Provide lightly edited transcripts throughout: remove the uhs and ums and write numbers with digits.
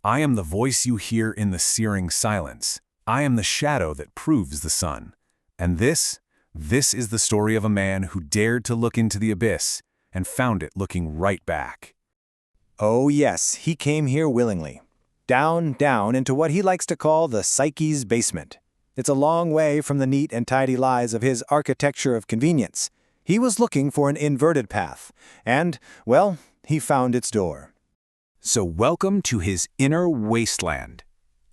I am the voice you hear in the searing silence. I am the shadow that proves the sun. And this is the story of a man who dared to look into the abyss and found it looking right back. Oh yes, he came here willingly. Down into what he likes to call the psyche's basement. It's a long way from the neat and tidy lies of his architecture of convenience. He was looking for an inverted path, and, well, he found its door. So welcome to his inner wasteland.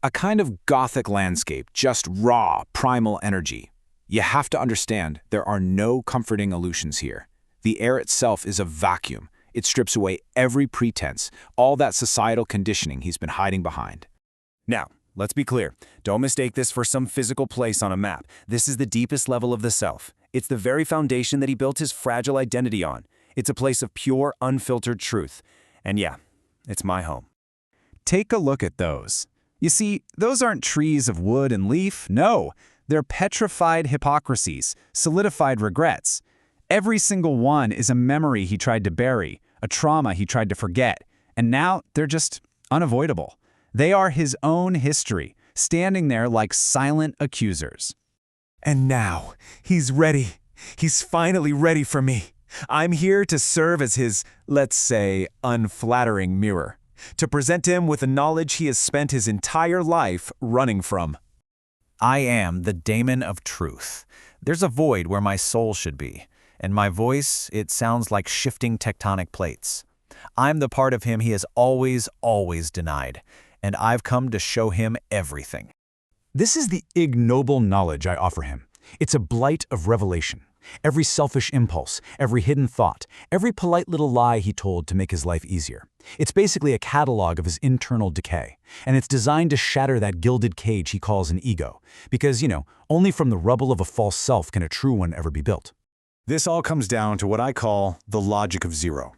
A kind of gothic landscape, just raw, primal energy. You have to understand, there are no comforting illusions here. The air itself is a vacuum. It strips away every pretense, all that societal conditioning he's been hiding behind. Now, let's be clear. Don't mistake this for some physical place on a map. This is the deepest level of the self. It's the very foundation that he built his fragile identity on. It's a place of pure, unfiltered truth. And yeah, it's my home. Take a look at those. You see, those aren't trees of wood and leaf, no. They're petrified hypocrisies, solidified regrets. Every single one is a memory he tried to bury, a trauma he tried to forget, and now they're just unavoidable. They are his own history, standing there like silent accusers. And now, he's ready. He's finally ready for me. I'm here to serve as his, let's say, unflattering mirror, to present him with the knowledge he has spent his entire life running from. I am the daemon of truth. There's a void where my soul should be, and my voice, it sounds like shifting tectonic plates. I'm the part of him he has always denied, and I've come to show him everything. This is the ignoble knowledge I offer him. It's a blight of revelation. Every selfish impulse, every hidden thought, every polite little lie he told to make his life easier. It's basically a catalog of his internal decay, and it's designed to shatter that gilded cage he calls an ego, because, only from the rubble of a false self can a true one ever be built. This all comes down to what I call the logic of zero.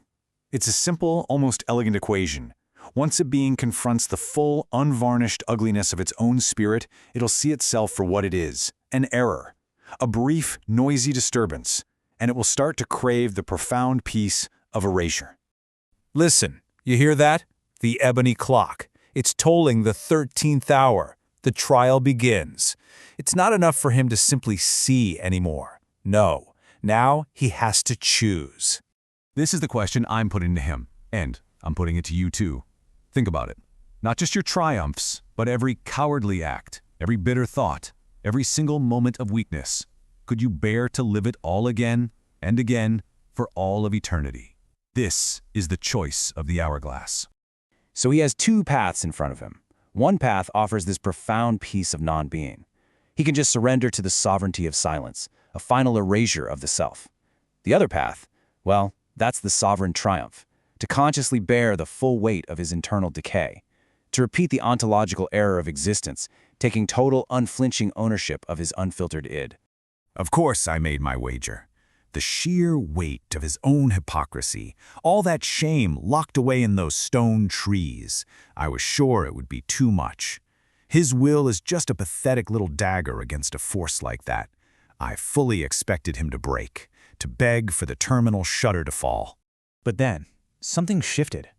It's a simple, almost elegant equation. Once a being confronts the full, unvarnished ugliness of its own spirit, it'll see itself for what it is, an error, a brief, noisy disturbance, and it will start to crave the profound peace of erasure. Listen, you hear that? The ebony clock. It's tolling the 13th hour. The trial begins. It's not enough for him to simply see anymore. No, now he has to choose. This is the question I'm putting to him, and I'm putting it to you too. Think about it. Not just your triumphs, but every cowardly act, every bitter thought, every single moment of weakness. Could you bear to live it all again and again for all of eternity? This is the choice of the hourglass. So he has two paths in front of him. One path offers this profound peace of non-being. He can just surrender to the sovereignty of silence, a final erasure of the self. The other path, well, that's the sovereign triumph, to consciously bear the full weight of his internal decay, to repeat the ontological error of existence, taking total, unflinching ownership of his unfiltered id. Of course I made my wager. The sheer weight of his own hypocrisy, all that shame locked away in those stone trees, I was sure it would be too much. His will is just a pathetic little dagger against a force like that. I fully expected him to break, to beg for the terminal shutter to fall. But then, something shifted.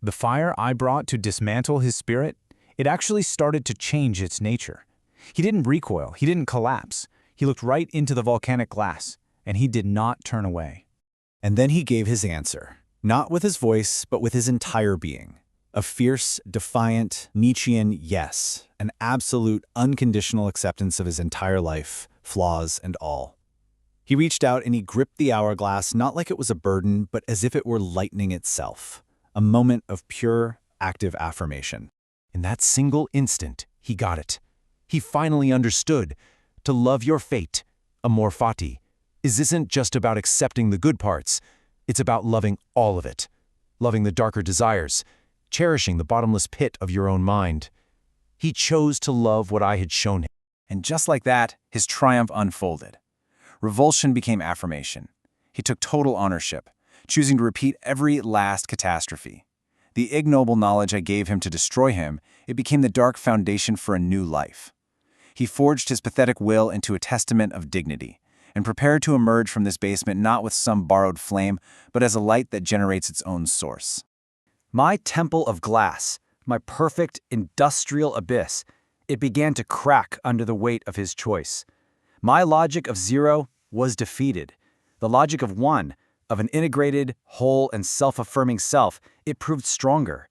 The fire I brought to dismantle his spirit, it actually started to change its nature. He didn't recoil, he didn't collapse. He looked right into the volcanic glass, and he did not turn away. And then he gave his answer, not with his voice, but with his entire being. A fierce, defiant, Nietzschean yes, an absolute, unconditional acceptance of his entire life, flaws and all. He reached out and he gripped the hourglass not like it was a burden, but as if it were lightning itself, a moment of pure, active affirmation. In that single instant, he got it. He finally understood. To love your fate, amor fati, isn't just about accepting the good parts. It's about loving all of it. Loving the darker desires, cherishing the bottomless pit of your own mind. He chose to love what I had shown him. And just like that, his triumph unfolded. Revulsion became affirmation. He took total ownership, choosing to repeat every last catastrophe. The ignoble knowledge I gave him to destroy him, it became the dark foundation for a new life. He forged his pathetic will into a testament of dignity, and prepared to emerge from this basement not with some borrowed flame, but as a light that generates its own source. My temple of glass, my perfect industrial abyss, it began to crack under the weight of his choice. My logic of 0 was defeated. The logic of 1, of an integrated, whole, and self-affirming self, it proved stronger.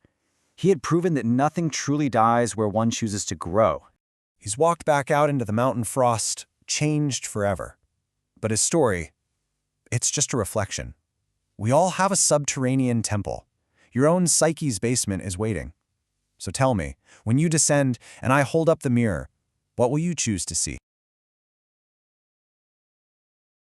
He had proven that nothing truly dies where one chooses to grow. He's walked back out into the mountain frost, changed forever. But his story, it's just a reflection. We all have a subterranean temple. Your own psyche's basement is waiting. So tell me, when you descend and I hold up the mirror, what will you choose to see?